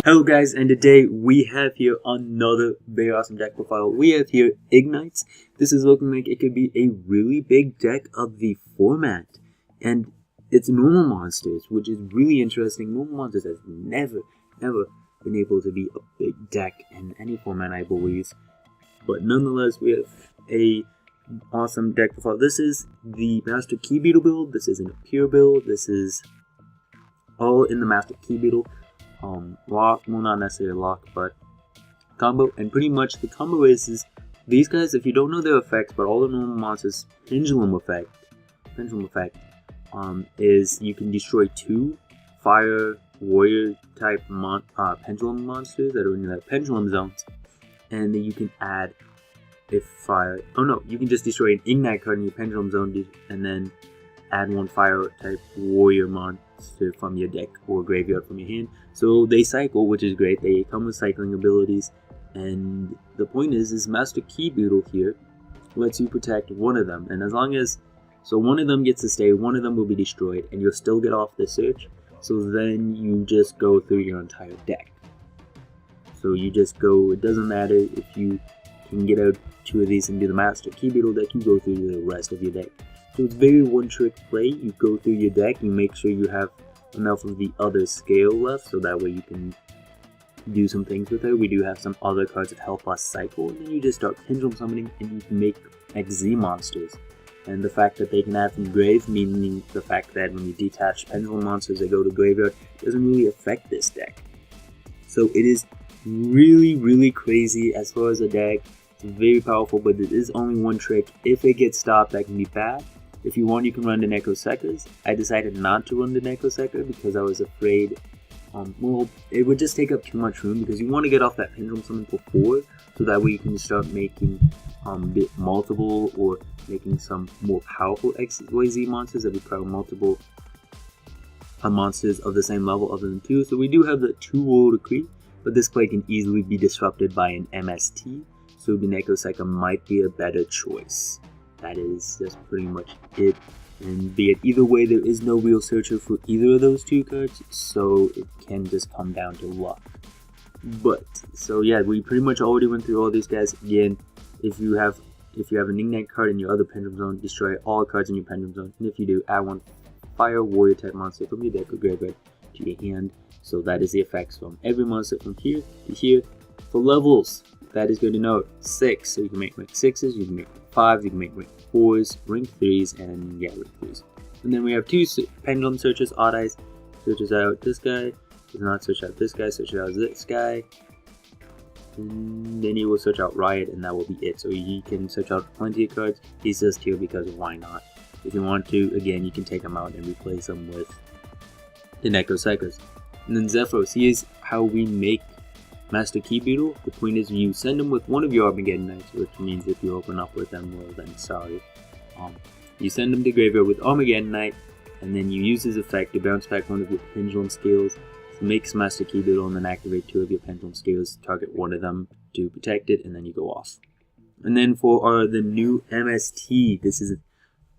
Hello guys, and today we have here another very awesome deck profile. We have here Igknights. This is looking like it could be a really big deck of the format. And it's normal monsters, which is really interesting. Normal monsters has never been able to be a big deck in any format, I believe. But nonetheless, we have a awesome deck profile. This is the Master Key Beetle build. This isn't a pure build. This is all in the Master Key Beetle. Lock, well, not necessarily lock, but combo. And pretty much the combo is these guys, if you don't know their effects, but all the normal monsters, pendulum effect is you can destroy 2 fire warrior type pendulum monsters that are in the pendulum zones, and then you can add a fire. Oh no, you can just destroy an Igknight card in your pendulum zone and then add 1 fire type warrior monster from your deck or graveyard from your hand. So they cycle, which is great. They come with cycling abilities, and the point is Master Key Beetle here lets you protect one of them, and as long as one of them gets to stay, one of them will be destroyed, and you'll still get off the search. So then you just go through your entire deck. So you just go. It doesn't matter if you can get out 2 of these and do the Master Key Beetle deck. You go through the rest of your deck. So it's very one-trick play. You go through your deck, you make sure you have enough of the other scale left, so that way you can do some things with it. We do have some other cards that help us cycle, and then you just start pendulum summoning, and you can make XZ monsters. And the fact that they can add from grave, meaning the fact that when you detach pendulum monsters, they go to graveyard, doesn't really affect this deck. So it is really crazy as far as a deck. It's very powerful, but it is only one trick. If it gets stopped, that can be bad. If you want, you can run the Nekosekas. I decided not to run the Nekoseka because I was afraid, well, it would just take up too much room, because you want to get off that pendulum summon before, so that way you can start making multiple, or making some more powerful XYZ monsters that require multiple monsters of the same level other than 2. So we do have the 2 World Decree, but this play can easily be disrupted by an MST, so the Nekoseka might be a better choice. That is just pretty much it, and be it either way, there is no real searcher for either of those 2 cards, so it can just come down to luck. But so yeah, we pretty much already went through all these guys. Again, if you have an Igknight card in your other pendulum zone, destroy all cards in your pendulum zone, and if you do, add 1 fire warrior type monster from your deck or graveyard to your hand. So that is the effects from every monster from here to here. For levels, that is good to know. 6, so you can make rank 6s, you can make rank 5s, you can make rank 4s, rank 3s, and yeah, rank 3s. And then we have 2 pendulum searches. Odd Eyes searches out this guy, does not search out this guy, searches out this guy. And then he will search out Riot, and that will be it. So he can search out plenty of cards. He's just here because why not? If you want to, again, you can take him out and replace him with the Nekosekas. And then Zephyros, he is how we make Master Key Beetle. The point is you send them with one of your Armageddon Knights, which means if you open up with them, well then sorry. You send them to graveyard with Armageddon Knight, and then you use his effect to bounce back 1 of your pendulum scales, makes Master Key Beetle, and then activate 2 of your pendulum scales, target 1 of them to protect it, and then you go off. And then for the new MST, this is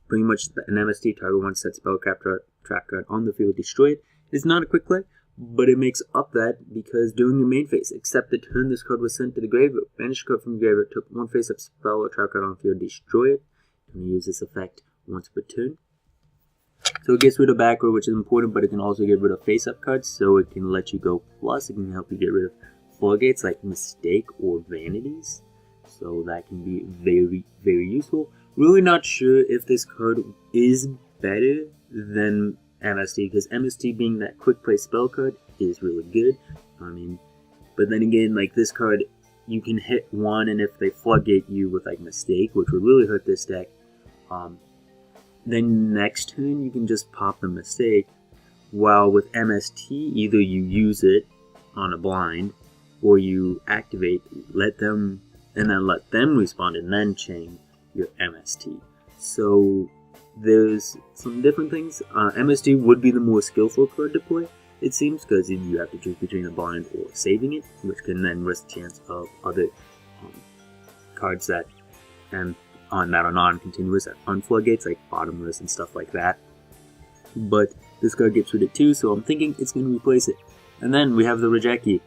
pretty much an MST. Target 1 set spell trap card on the field, destroy it. It's not a quick play, but it makes up that because during your main phase, except the turn this card was sent to the graveyard, banish card from the graveyard, took 1 face-up spell or trap card on the field, destroy it, and use this effect once per turn. So it gets rid of back row, which is important, but it can also get rid of face-up cards, so it can let you go plus. It can help you get rid of floodgates like Mistake or Vanities, so that can be very useful. Really not sure if this card is better than MST, because MST being that quick play spell card is really good. But then again, like this card, you can hit 1, and if they floodgate you with like Mistake, which would really hurt this deck, then next turn you can just pop the Mistake. While with MST, either you use it on a blind, or you activate, let them respond, and then chain your MST. So there's some different things. MST would be the more skillful card to play, it seems, because you have to choose between a blind or saving it, which can then risk the chance of other cards that are non-continuous at unfloodgates, like Bottomless and stuff like that. But this card gets rid of 2, so I'm thinking it's going to replace it. And then we have the Reject Key.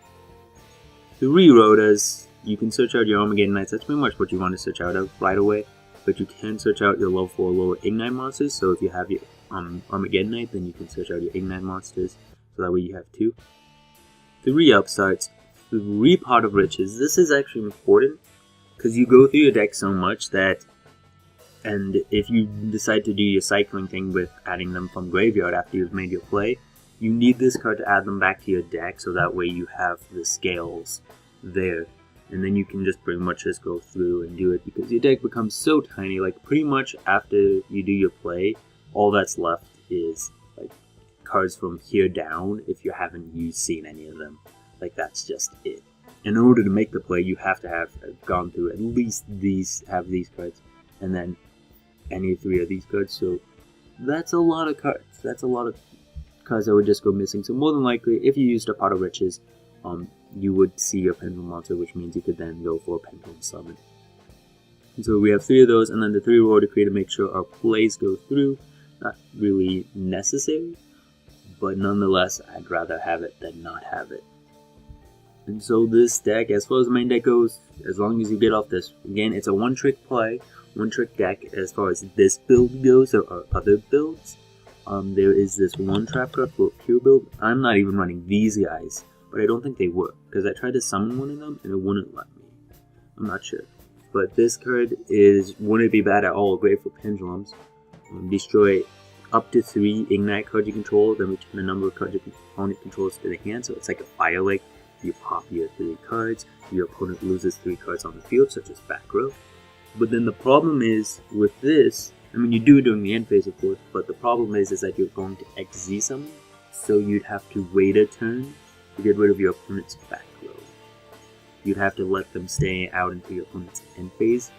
3 Rotas, you can search out your Armageddon Knights. That's pretty much what you want to search out of right away. But you can search out your level 4 lower Igknight monsters. So if you have your Armageddon Knight, then you can search out your Igknight monsters. So that way you have 2. 3 Upstarts, 3 Pot of Riches. This is actually important because you go through your deck so much that, and if you decide to do your cycling thing with adding them from graveyard after you've made your play, you need this card to add them back to your deck so that way you have the scales there. And then you can just pretty much just go through and do it because your deck becomes so tiny. Like pretty much after you do your play, all that's left is like cards from here down if you haven't seen any of them. Like that's just it. In order to make the play, you have to have gone through at least these cards, and then any 3 of these cards. So that's a lot of cards. That's a lot of cards that would just go missing. So more than likely, if you used a Pot of Riches, you would see your Pendulum monster, which means you could then go for a Pendulum summon. And so we have 3 of those, and then the 3 Royal Decree to make sure our plays go through. Not really necessary, but nonetheless, I'd rather have it than not have it. And so this deck, as far as the main deck goes, as long as you get off this, again, it's a one-trick play, one-trick deck as far as this build goes, or other builds. There is this one trap card for pure build. I'm not even running these guys, but I don't think they work, because I tried to summon one of them and it wouldn't let me. I'm not sure. But this card wouldn't be bad at all, great for pendulums. Destroy up to 3 Igknight cards you control, then return the number of cards your opponent controls to the hand, so it's like a fire lake. You pop your 3 cards, your opponent loses 3 cards on the field, such as back row. But then the problem is, with this, I mean you do it during the end phase of course, but the problem is that you're going to XZ summon, so you'd have to wait a turn to get rid of your opponent's back row. You'd have to let them stay out until your opponent's end phase.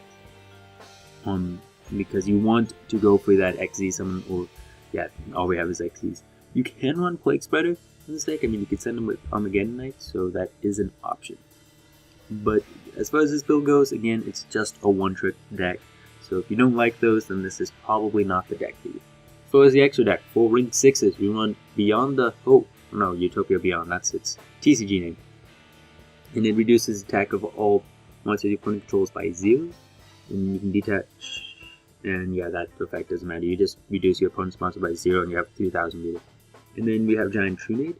Because you want to go for that XZ summon, or yeah, all we have is XZs. You can run Plague Spreader in this deck. I mean, you could send them with Armageddon Knight, so that is an option. But as far as this build goes, again, it's just a one-trick deck. So if you don't like those, then this is probably not the deck for you. As far as the extra deck, for Ring 6s, we run Beyond the... Oh, no, Utopia Beyond, that's its TCG name. And it reduces attack of all monsters your opponent controls by 0. And you can detach... And yeah, that effect doesn't matter. You just reduce your opponent's monster by 0 and you have 3,000 meter. And then we have Giant Trunade.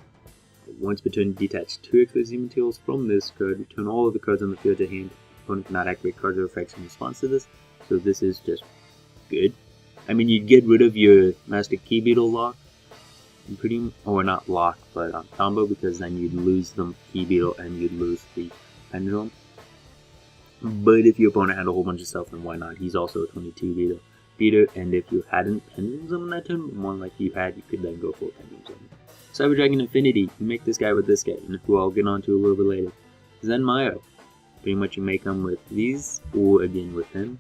Once per turn, detach 2 XYZ materials from this card. Return all of the cards on the field to hand. Opponent cannot activate cards or effects in response to this. So this is just good. I mean, you'd get rid of your Master Key Beetle lock. Or not lock, but combo, because then you'd lose the Key Beetle and you'd lose the Pendulum. But if your opponent had a whole bunch of stuff, then why not? He's also a 22 beater, and if you hadn't Pendulums on that turn, but more like you had, you could then go for Pendulums on it. Cyber Dragon Infinity, you make this guy with this guy, and who I'll get onto a little bit later. Zen Mayo, pretty much you make them with these, or again with him.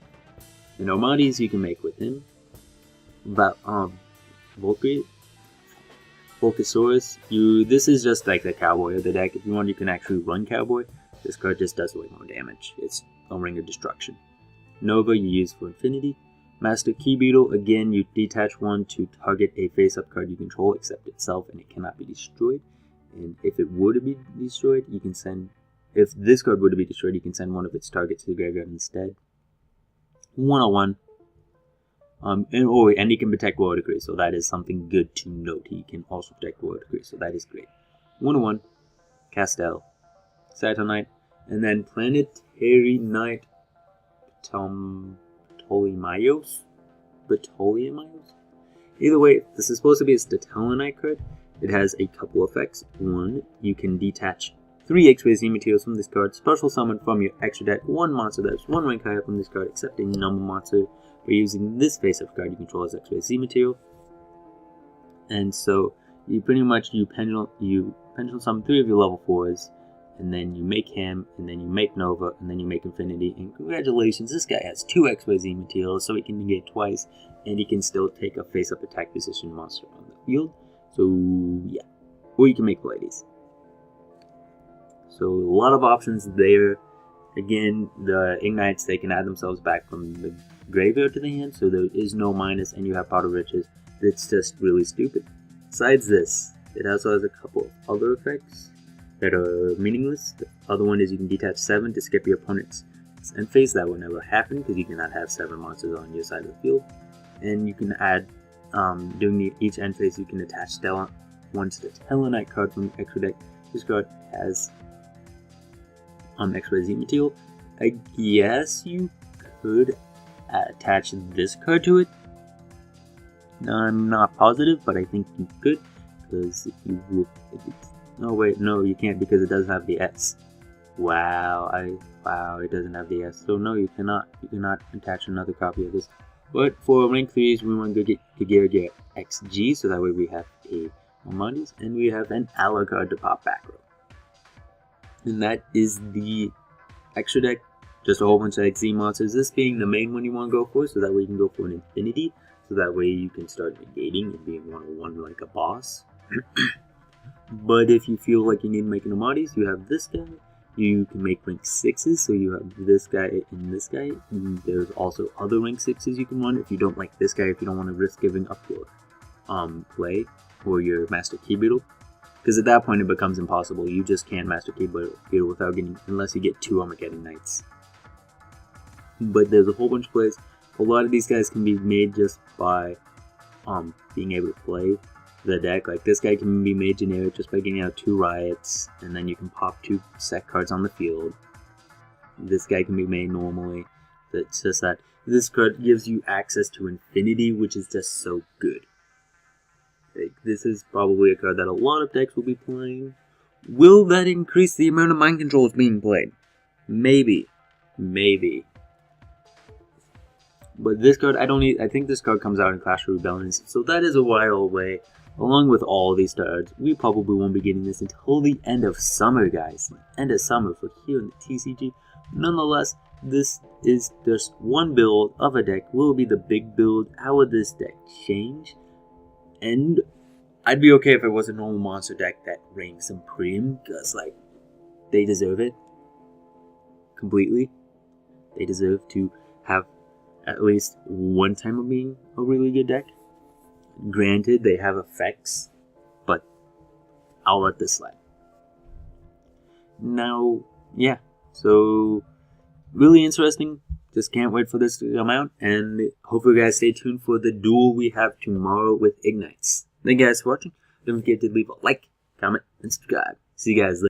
And Armadis you can make with him. But Volcasaurus, this is just like the Cowboy of the deck. If you want, you can actually run Cowboy. This card just does way more damage. It's a Ring of Destruction. Nova you use for Infinity. Master Key Beetle, again you detach 1 to target a face-up card you control except itself, and it cannot be destroyed. And if it were to be destroyed, you can send... If this card were to be destroyed, you can send one of its targets to the graveyard instead. 101. And he can protect Royal Decree, so that is something good to note. He can also protect Royal Decree, so that is great. 101. Castell. Saturn Knight, and then Planetary Knight Ptolemaeus? Either way, this is supposed to be a Statella Knight card. It has a couple effects. 1, you can detach 3 XYZ materials from this card, special summon from your extra deck 1 monster that is 1 rank higher from this card, except a number monster, by using this face-up card you control as XYZ material. And so, you pretty much, you pendulum summon 3 of your level 4s, and then you make him, and then you make Nova, and then you make Infinity, and congratulations, this guy has 2 XYZ materials, so he can negate twice, and he can still take a face-up attack position monster on the field. So, yeah. Or you can make Pleiades. So, a lot of options there. Again, the Igknights, they can add themselves back from the graveyard to the hand, so there is no minus, and you have Pot of Riches. It's just really stupid. Besides this, it also has a couple of other effects. that are meaningless. The other one is you can detach 7 to skip your opponent's end phase. That will never happen because you cannot have 7 monsters on your side of the field. And you can add, during each end phase, you can attach once the Igknight card from the extra deck. This card has XYZ material. I guess you could attach this card to it. I'm not positive, but I think you could, because if you look, no wait, no, you can't because it does have the S. Wow, it doesn't have the S. So no, you cannot attach another copy of this. But for rank 3s, we want to get XG, so that way we have a Mondes, and we have an Ala card to pop back row. And that is the extra deck, just a whole bunch of XZ monsters. This being the main one you want to go for, so that way you can go for an infinity, so that way you can start negating and being 1-on-1 like a boss. But if you feel like you need to make an Mondes, you have this guy. You can make rank 6s, so you have this guy and this guy. And there's also other rank 6s you can run if you don't like this guy, if you don't want to risk giving up your play or your Master Key Beetle. Because at that point it becomes impossible. You just can't Master Key Beetle without getting, unless you get 2 Armageddon Knights. But there's a whole bunch of plays. A lot of these guys can be made just by being able to play the deck. Like this guy can be made generic just by getting out 2 riots, and then you can pop 2 set cards on the field. This guy can be made normally. It's just that this card gives you access to infinity, which is just so good. Like, this is probably a card that a lot of decks will be playing. Will that increase the amount of mind controls being played? Maybe. Maybe. But this card, I think this card comes out in Clash of Rebellions, so that is a while away. Along with all these cards, we probably won't be getting this until the end of summer, guys. End of summer for here in the TCG. Nonetheless, this is just one build of a deck. Will be the big build. How would this deck change? And I'd be okay if it was a normal monster deck that reigns supreme, because, like, they deserve it. Completely. They deserve to have at least one time of being a really good deck. Granted, they have effects, but I'll let this slide. Now, yeah, so really interesting. Just can't wait for this to come out, and hope you guys stay tuned for the duel we have tomorrow with Igknights. Thank you guys for watching. Don't forget to leave a like, comment, and subscribe. See you guys later.